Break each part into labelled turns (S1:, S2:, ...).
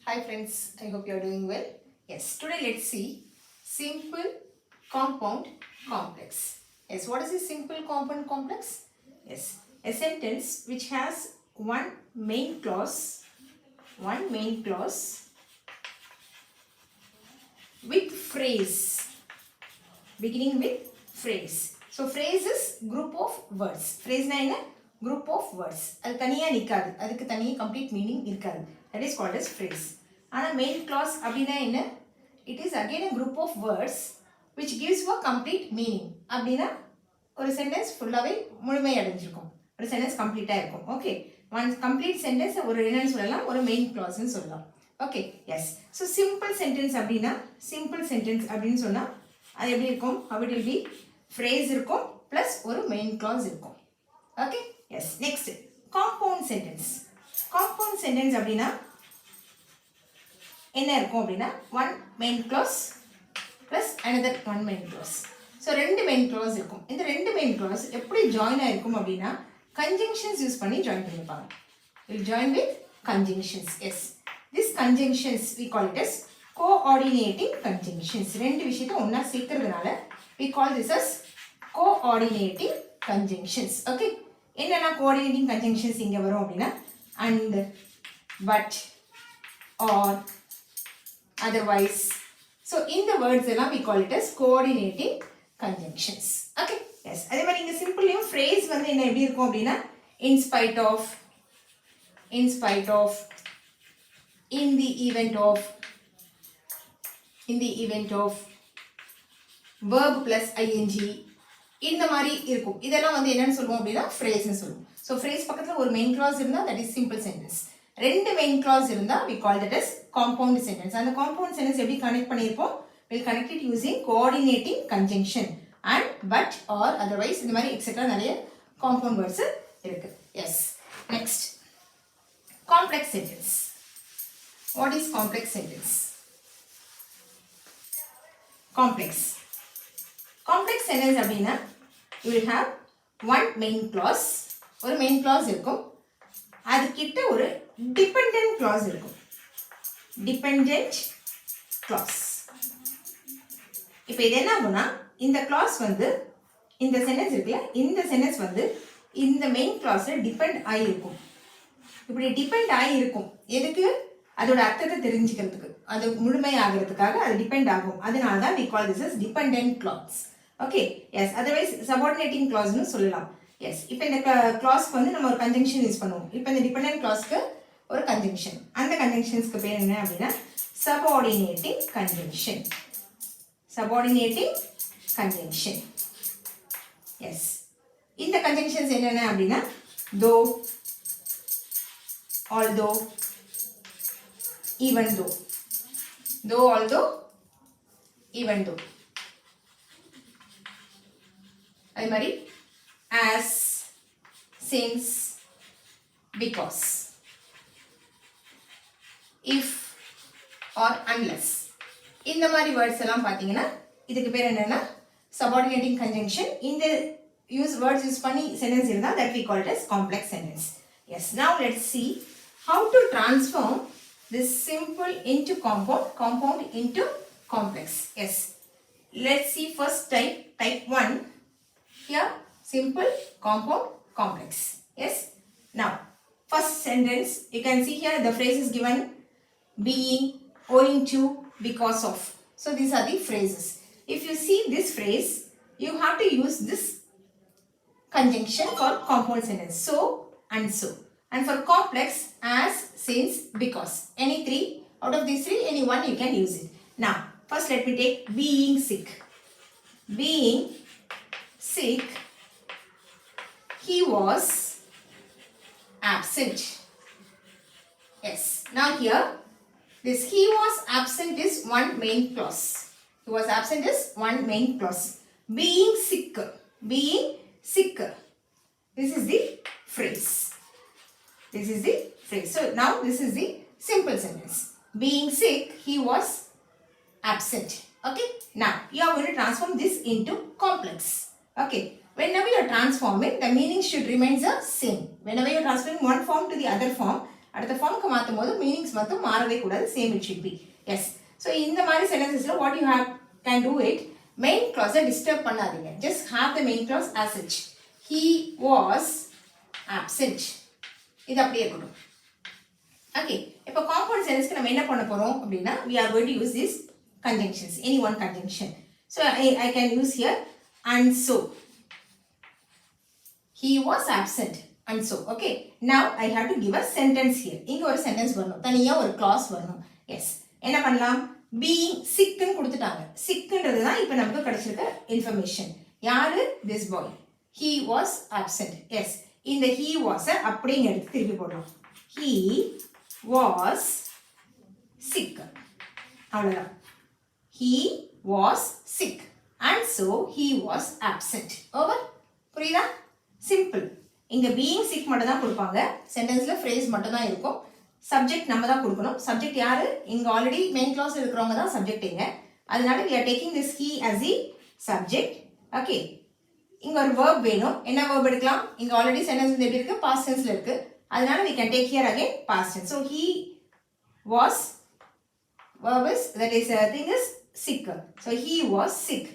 S1: Hi friends, I hope you are doing well. Yes, today let's see simple compound complex. Yes, what is a simple compound complex? Yes, a sentence which has one main clause with phrase, beginning with phrase. So phrase is group of words. Phrase na enna? Group of words. அது தனியா நிக்காது. அதுக்கு தனியா complete meaning இருக்காது. That is called as phrase. ஆனா main clause அப்படினா என்ன? It is again a group of words which gives a complete meaning. அப்படினா ஒரு sentence ஃபுல்லாவே முழுமை அடைஞ்சிருக்கும். ஒரு sentence complete இருக்கும். Okay. One complete sentence ஒரு என்னன்னு சொல்லலாம்? ஒரு main clause னு சொல்லலாம். Okay. Yes. So simple sentence அப்படினா simple sentence அப்படினு சொன்னா அது எப்படி இருக்கும்? How it will be? Phrase இருக்கும் plus ஒரு main clause இருக்கும். Okay? Yes. Next, compound sentence. Compound sentence அப்படினா என்ன இருக்கும் அப்படினா one main clause plus another one main clause. So ரெண்டு main clause இருக்கும். இந்த ரெண்டு main clause எப்படி join ஆயிருக்கும் அப்படினா conjunctions யூஸ் பண்ணி join பண்ணிருப்பாங்க. Will join with conjunctions. Yes. This conjunctions we call it as coordinating conjunctions. ரெண்டு விஷயத்தை ஒண்ணா சேர்க்கிறதுனால we call this as coordinating conjunctions. Okay? என்னென்ன coordinating conjunctions இங்க வரும் அப்படின்னா and, but, or, otherwise. So இந்த words எல்லாம் we call it as coordinating conjunctions. Okay? Yes. அதே மாதிரி இங்க சிம்பிளையும் phrase வந்து என்ன எப்படி இருக்கும் அப்படின்னா in spite of, in the event of, verb plus ing இந்த மாதிரி இருக்கும். இதெல்லாம் வந்து என்னன்னு சொல்லுவோம் அப்படின்னா phrase னு சொல்லுவோம். So phrase பக்கத்துல ஒரு main clause இருந்தா that is simple sentence. ரெண்டு main clause இருந்தா we call that as compound sentence. அந்த compound sentence எப்படி கனெக்ட் பண்ணிருப்போம்? We'll connect it using coordinating conjunction and, but, or, otherwise இந்த மாதிரி etc நிறைய compound words இருக்கு. Yes. Next, complex sentence. What is complex sentence? Complex sentence அப்படின்னா you will have one main clause, ஒரு main clause இருக்கும், அது கிட்ட ஒரு dependent clause இருக்கும். Dependent clause. இப்போ இது என்ன ஆகும்னா இந்த clause வந்து இந்த sentence இருக்குல்ல, இந்த sentence வந்து இந்த main clause depend ஆகி இருக்கும். இப்படி depend ஆகி இருக்கும். எதுக்கு? அதோட அர்த்தத்தை தெரிஞ்சுக்கிறதுக்கு, அது முழுமை ஆகிறதுக்காக அது டிபெண்ட் ஆகும். அதனால தான் we call this as dependent clause. Okay? Yes. Otherwise subordinating clause னு சொல்லலாம். Yes. இப்போ இந்த clause-க்கு வந்து நம்ம ஒரு conjunction யூஸ் பண்ணுவோம். இப்போ இந்த dependent clause-க்கு ஒரு conjunction. அந்த conjunctions-க்கு பேர் என்ன அப்படின்னா subordinating conjunction. Subordinating conjunction. Yes. இந்த conjunctions என்னென்ன அப்படின்னா though, although, even though. Though, although, even though. அதே மாதிரி as, since, because, if, or unless. இந்த மாதிரி வேர்ட்ஸ் எல்லாம் பார்த்தீங்கன்னா இதுக்கு பேர் என்னன்னா subordinating conjunction. இந்த words யூஸ் பண்ணி sentence இருந்தா that we call it as complex sentence. Yes. Now let's see how to transform this simple into compound into complex. Yes. Let's see first type 1. Here simple, compound, complex. Yes. Now first sentence you can see here the phrase is given being, owing to, because of. So these are the phrases. If you see this phrase you have to use this conjunction for compound sentence, so and so. And for complex, as, since, because. Any three, out of these three, any one you can use it. Now, first let me take being sick. Being sick, he was absent. Yes. Now here, this he was absent is one main clause. He was absent is one main clause. Being sick. Being sick. This is the phrase. This is the phrase. So now this is the simple sentence. Being sick, he was absent. Okay. Now you are going to transform this into complex. Okay. Whenever you are transforming, the meaning should remain the same. Whenever you are transferring one form to the other form, அடுத்த ஃபார்முக்கு மாற்றும் போது meanings மட்டும் மாறவே கூடாது, same it should be. As. So இந்த மாதிரி சென்டென்சஸில் what you have can do it, main கிளாஸை டிஸ்டர்ப் பண்ணாதீங்க. Just have the main class as such. He was absent. இது அப்படியே இருக்கட்டும். ஓகே, இப்போ காம்பவுண்ட் சென்டென்ஸ்க்கு நம்ம என்ன பண்ண போகிறோம் அப்படின்னா, we are going to use these conjunctions, any one conjunction. So I can use here and so. He was absent and so. Okay, now I have to give a sentence here. இங்க ஒரு sentence வரணும், தனியா ஒரு clause வரணும். Yes, என்ன பண்ணலாம், being sick ன்னு கொடுத்துட்டாங்க. sickன்றது தான் இப்போ நமக்கு கிடைச்சிருக்க இன்ஃபர்மேஷன். யாரு, this boy. He was absent. Yes, இந்த he was அப்படிங்க எடுத்து திருப்பி போடுறோம். He was sick. அவ்வளவுதான். He was sick and so he was absent. Over. புரியுதா? சிம்பிள். இங்க being sick மட்டும் தான் கொடுப்பாங்க, சென்டென்ஸ்ல phrase மட்டும் தான் இருக்கும். சப்ஜெக்ட் நம்ம தான் கொடுக்கணும். சப்ஜெக்ட் யாரு, இங்க ஆல்ரெடி மெயின் கிளாஸ் இருக்கிறவங்க தான் சப்ஜெக்ட் இங்க. அதனால we are taking this he as the subject. Okay, இங்க ஒரு verb வேணும். என்ன verb எடுக்கலாம், இங்க ஆல்ரெடி சென்டென்ஸ் எப்படி இருக்கு, past tenseல இருக்கு. அதனால we can take here again past tense. So he was, verb is, that is thing is sick. So he was sick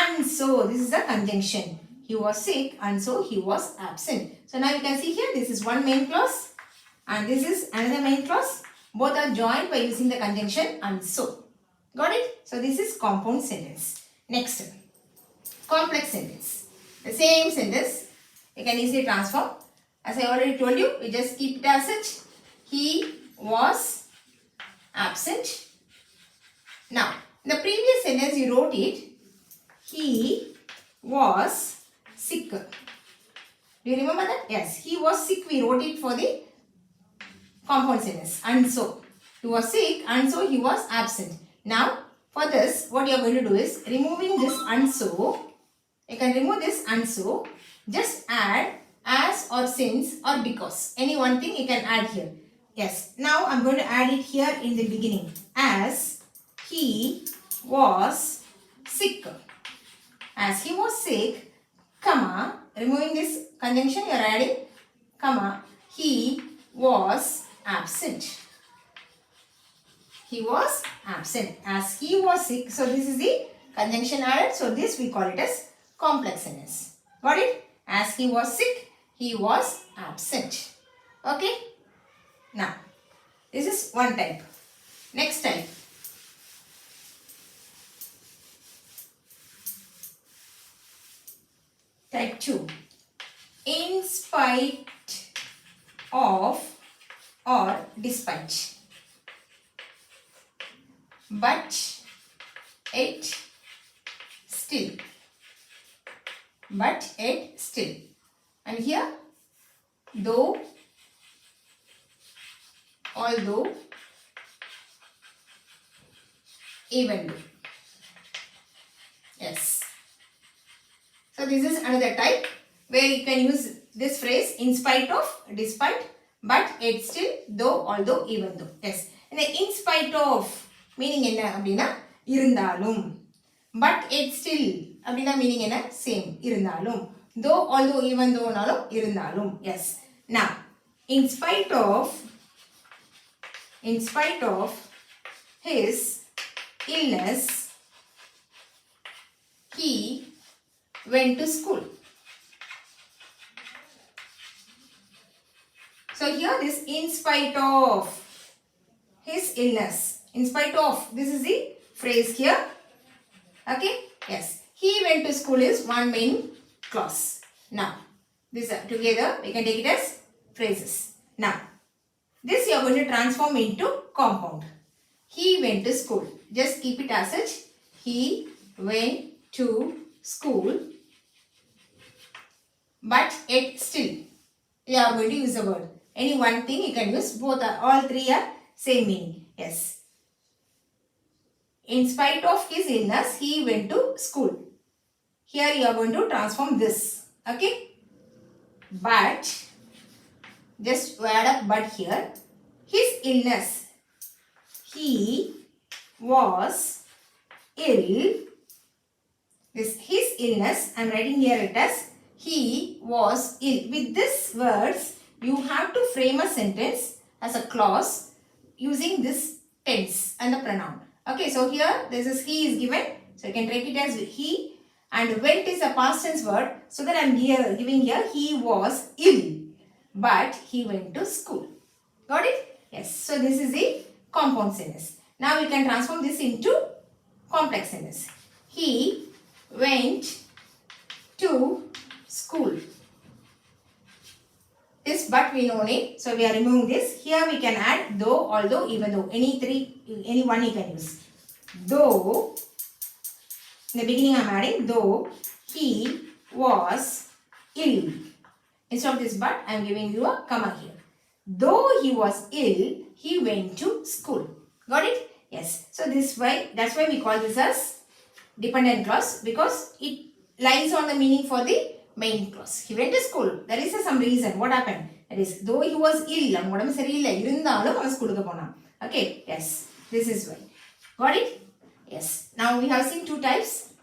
S1: and so this is a conjunction. He was sick and so he was absent. So now you can see here, this is one main clause and this is another main clause. Both are joined by using the conjunction and so. Got it? So this is compound sentence. Next, complex sentence. The same sentence you can easily transform. As I already told you, we just keep it as such. He was absent. Now, in the previous sentence you wrote it, he was sick. Do you remember that? Yes, he was sick. We wrote it for the compound sentence. And so, he was sick and so he was absent. Now, for this, what you are going to do is, removing this and so, you can remove this and so, just add as or since or because. Any one thing you can add here. Yes, now I am going to add it here in the beginning. As he was sick. As he was sick, comma, removing this conjunction you are adding, comma, he was absent. He was absent. As he was sick, so this is the conjunction added. So this we call it as complex sentence. Got it? As he was sick, he was absent. Okay? Now, this is one type. Next type. Type 2. In spite of or despite. But it still. But it still. And here, though, although, even though. Yes. So this is another type where you can use this phrase in spite of, despite, but yet still, though, although, even though. Yes. And the in spite of meaning enna அப்படினா இருந்தாலும், but yet still அப்படினா meaning என்ன, same, இருந்தாலும், though, although, even though நாலும் இருந்தாலும். Yes. Now, in spite of his illness, he went to school. So here this in spite of his illness. In spite of, this is the phrase here. Okay? Yes. He went to school is one main clause. Now, this together we can take it as phrases. Now, this you are going to transform into compound. He went to school. Just keep it as such. He went to school. But yet still, you are going to use a word. Any one thing you can use. Both are, all three are same meaning. Yes. In spite of his illness, he went to school. Here you are going to transform this. Okay. But, just add up but here. His illness. He was ill. This his illness, I am writing here it as he was ill. With this words, you have to frame a sentence as a clause using this tense and the pronoun. Okay, so here this is he is given, so you can take it as he, and went is a past tense word, so that I am giving here he was ill but he went to school. Got it? Yes. So this is the compound sentence. Now we can transform this into complex sentence. He went to school. This but we know it, so we are removing this. Here we can add though, although, even though. Any one you can use. Though, in the beginning I am adding though he was ill. Instead of this but, I am giving you a comma here. Though he was ill, he went to school. Got it? Yes. So that's why we call this as dependent clause, because it lies on the meaning for the main clause. He went to school. There is some reason. What happened? That is, though he was ill, okay. Yes. This is why. Got it? Yes. Now we have seen two types.